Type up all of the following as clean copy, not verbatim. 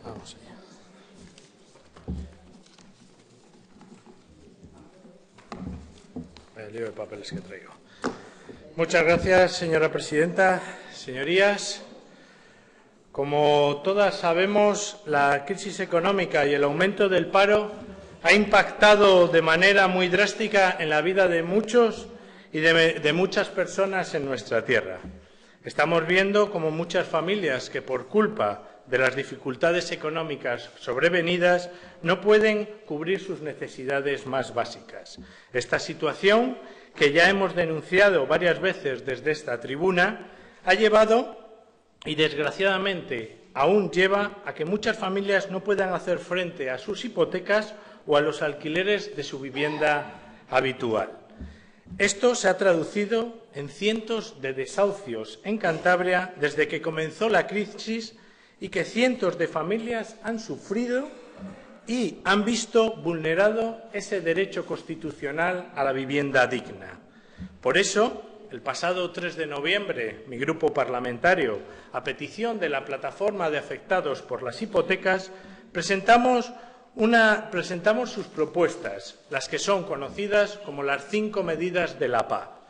Vamos allá. El lío de papeles que traigo. Muchas gracias, señora presidenta. Señorías, como todas sabemos, la crisis económica y el aumento del paro ha impactado de manera muy drástica en la vida de muchos y de muchas personas en nuestra tierra. Estamos viendo cómo muchas familias que por culpa de las dificultades económicas sobrevenidas no pueden cubrir sus necesidades más básicas. Esta situación, que ya hemos denunciado varias veces desde esta tribuna, ha llevado, y desgraciadamente aún lleva, a que muchas familias no puedan hacer frente a sus hipotecas o a los alquileres de su vivienda habitual. Esto se ha traducido en cientos de desahucios en Cantabria desde que comenzó la crisis y que cientos de familias han sufrido y han visto vulnerado ese derecho constitucional a la vivienda digna. Por eso, el pasado 3 de noviembre, mi grupo parlamentario, a petición de la Plataforma de Afectados por las Hipotecas, presentamos sus propuestas, las que son conocidas como las 5 medidas de la PA.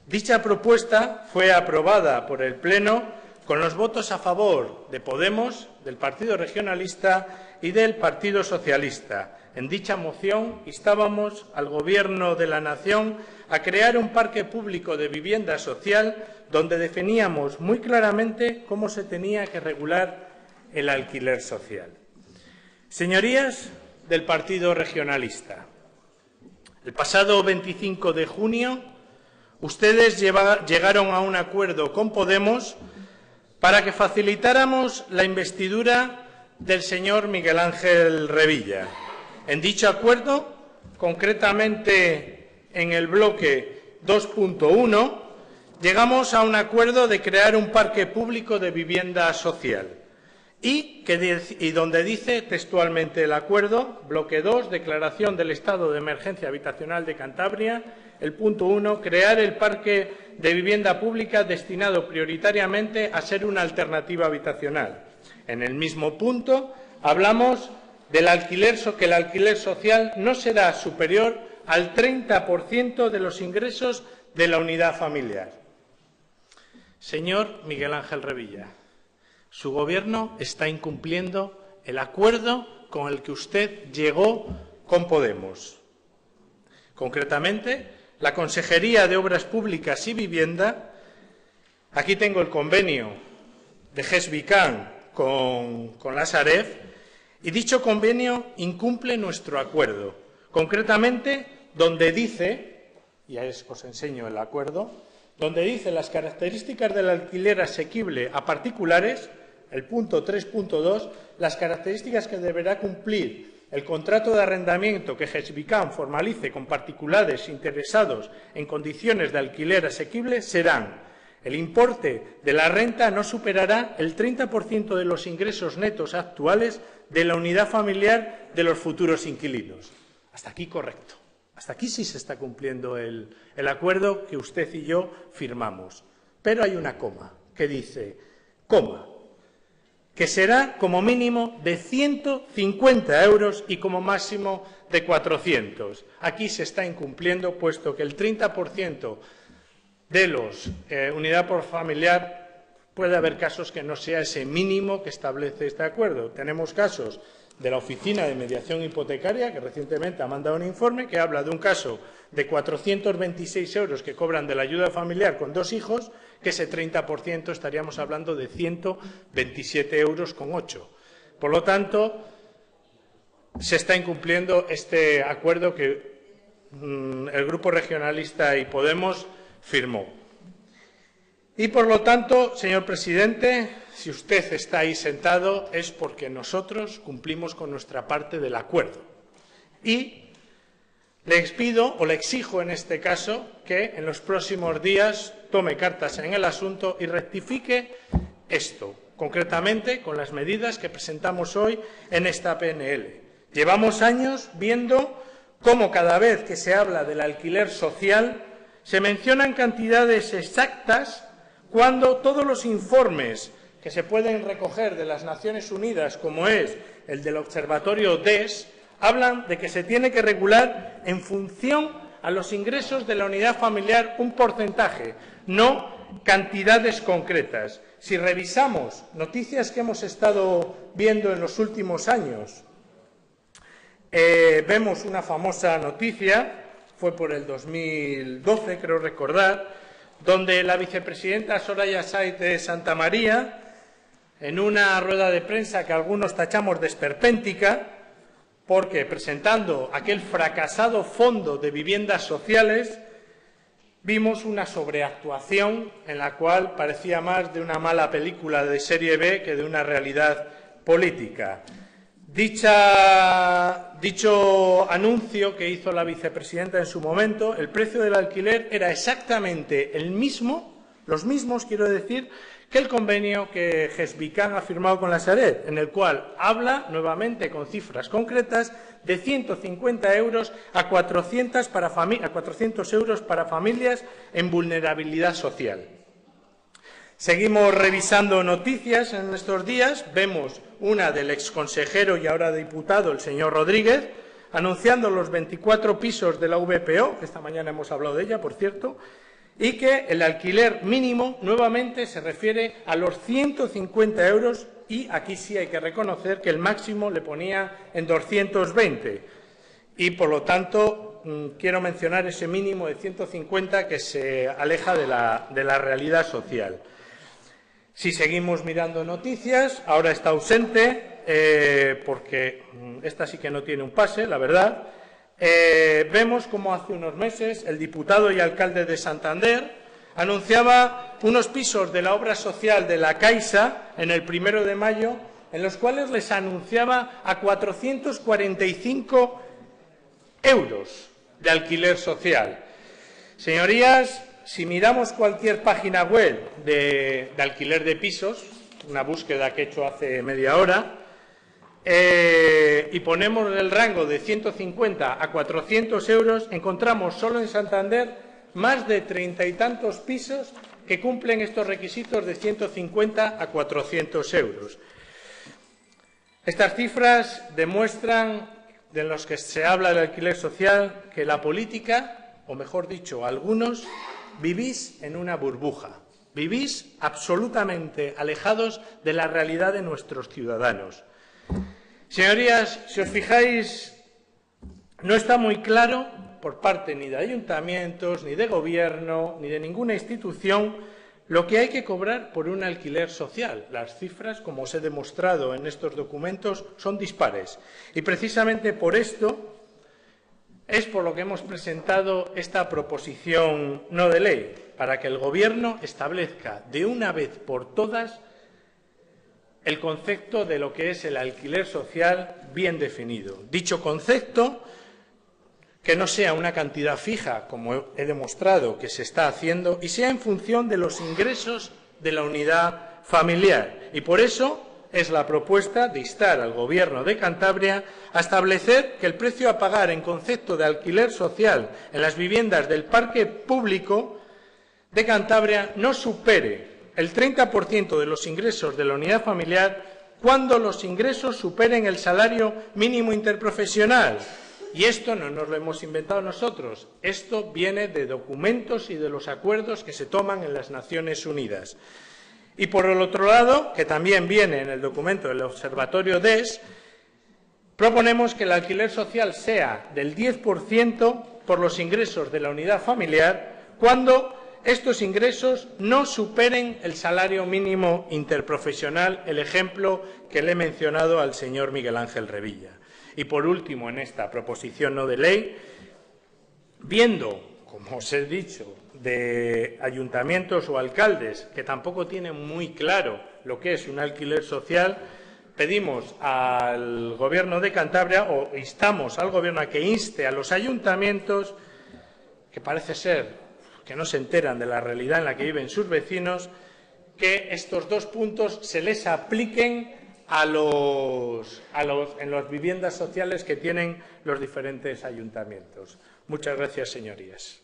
Dicha propuesta fue aprobada por el Pleno con los votos a favor de Podemos, del Partido Regionalista y del Partido Socialista. En dicha moción instábamos al Gobierno de la Nación a crear un parque público de vivienda social donde definíamos muy claramente cómo se tenía que regular el alquiler social. Señorías del Partido Regionalista, el pasado 25 de junio ustedes llegaron a un acuerdo con Podemos para que facilitáramos la investidura del señor Miguel Ángel Revilla. En dicho acuerdo, concretamente en el bloque 2.1, llegamos a un acuerdo de crear un parque público de vivienda social y donde dice textualmente el acuerdo, bloque 2, declaración del estado de emergencia habitacional de Cantabria, el punto 1, crear el parque de vivienda pública destinado prioritariamente a ser una alternativa habitacional. En el mismo punto hablamos del alquiler, que el alquiler social no será superior al 30% de los ingresos de la unidad familiar. Señor Miguel Ángel Revilla, su Gobierno está incumpliendo el acuerdo con el que usted llegó con Podemos. Concretamente, la Consejería de Obras Públicas y Vivienda, aquí tengo el convenio de GESVICAN con la Sareb, y dicho convenio incumple nuestro acuerdo. Concretamente, donde dice, y os enseño el acuerdo, donde dice las características del alquiler asequible a particulares, el punto 3.2, las características que deberá cumplir el contrato de arrendamiento que GESVICAN formalice con particulares interesados en condiciones de alquiler asequible serán: el importe de la renta no superará el 30% de los ingresos netos actuales de la unidad familiar de los futuros inquilinos. Hasta aquí correcto. Hasta aquí sí se está cumpliendo el acuerdo que usted y yo firmamos. Pero hay una coma que dice, que será como mínimo de 150 euros y como máximo de 400. Aquí se está incumpliendo, puesto que el 30% de los unidad por familiar puede haber casos que no sea ese mínimo que establece este acuerdo. Tenemos casos de la Oficina de Mediación Hipotecaria, que recientemente ha mandado un informe que habla de un caso de 426 euros que cobran de la ayuda familiar con 2 hijos, que ese 30% estaríamos hablando de 127,8 euros. Por lo tanto, se está incumpliendo este acuerdo que el Grupo Regionalista y Podemos firmó. Y, por lo tanto, señor presidente, si usted está ahí sentado es porque nosotros cumplimos con nuestra parte del acuerdo. Y le pido, o le exijo en este caso, que en los próximos días tome cartas en el asunto y rectifique esto, concretamente con las medidas que presentamos hoy en esta PNL. Llevamos años viendo cómo cada vez que se habla del alquiler social se mencionan cantidades exactas cuando todos los informes que se pueden recoger de las Naciones Unidas, como es el del Observatorio DES, hablan de que se tiene que regular en función a los ingresos de la unidad familiar un porcentaje, no cantidades concretas. Si revisamos noticias que hemos estado viendo en los últimos años, vemos una famosa noticia, fue por el 2012, creo recordar, donde la vicepresidenta Soraya Sáenz de Santamaría, en una rueda de prensa que algunos tachamos de esperpéntica, porque presentando aquel fracasado fondo de viviendas sociales, vimos una sobreactuación en la cual parecía más de una mala película de serie B que de una realidad política. Dicho anuncio que hizo la vicepresidenta en su momento, el precio del alquiler era exactamente el mismo, los mismos, quiero decir, que el convenio que GESBICAN ha firmado con la Sareb, en el cual habla, nuevamente con cifras concretas, de 150 euros a 400 euros para familias en vulnerabilidad social. Seguimos revisando noticias en estos días, vemos una del exconsejero y ahora diputado, el señor Rodríguez, anunciando los 24 pisos de la VPO, que esta mañana hemos hablado de ella, por cierto, y que el alquiler mínimo nuevamente se refiere a los 150 euros y aquí sí hay que reconocer que el máximo le ponía en 220 y, por lo tanto, quiero mencionar ese mínimo de 150 que se aleja de la realidad social. Si seguimos mirando noticias, ahora está ausente porque esta sí que no tiene un pase, la verdad. Vemos cómo hace unos meses el diputado y alcalde de Santander anunciaba unos pisos de la obra social de la Caixa en el 1 de mayo, en los cuales les anunciaba a 445 euros de alquiler social. Señorías, si miramos cualquier página web de alquiler de pisos, una búsqueda que he hecho hace media hora, y ponemos el rango de 150 a 400 euros, encontramos solo en Santander más de 30 y tantos pisos que cumplen estos requisitos de 150 a 400 euros. Estas cifras demuestran, de los que se habla del alquiler social, que la política, o mejor dicho, algunos, vivís en una burbuja, vivís absolutamente alejados de la realidad de nuestros ciudadanos. Señorías, si os fijáis, no está muy claro por parte ni de ayuntamientos, ni de gobierno, ni de ninguna institución lo que hay que cobrar por un alquiler social. Las cifras, como os he demostrado en estos documentos, son dispares. Y precisamente por esto es por lo que hemos presentado esta proposición no de ley, para que el Gobierno establezca de una vez por todas el concepto de lo que es el alquiler social bien definido. Dicho concepto, que no sea una cantidad fija, como he demostrado que se está haciendo, y sea en función de los ingresos de la unidad familiar. Y por eso es la propuesta de instar al Gobierno de Cantabria a establecer que el precio a pagar en concepto de alquiler social en las viviendas del parque público de Cantabria no supere el 30% de los ingresos de la unidad familiar cuando los ingresos superen el salario mínimo interprofesional. Y esto no nos lo hemos inventado nosotros, esto viene de documentos y de los acuerdos que se toman en las Naciones Unidas. Y por el otro lado, que también viene en el documento del Observatorio DES, proponemos que el alquiler social sea del 10% por los ingresos de la unidad familiar cuando estos ingresos no superen el salario mínimo interprofesional, el ejemplo que le he mencionado al señor Miguel Ángel Revilla. Y por último, en esta proposición no de ley, viendo, como os he dicho, de ayuntamientos o alcaldes que tampoco tienen muy claro lo que es un alquiler social, pedimos al Gobierno de Cantabria o instamos al Gobierno a que inste a los ayuntamientos, que parece ser que no se enteran de la realidad en la que viven sus vecinos, que estos dos puntos se les apliquen en las viviendas sociales que tienen los diferentes ayuntamientos. Muchas gracias, señorías.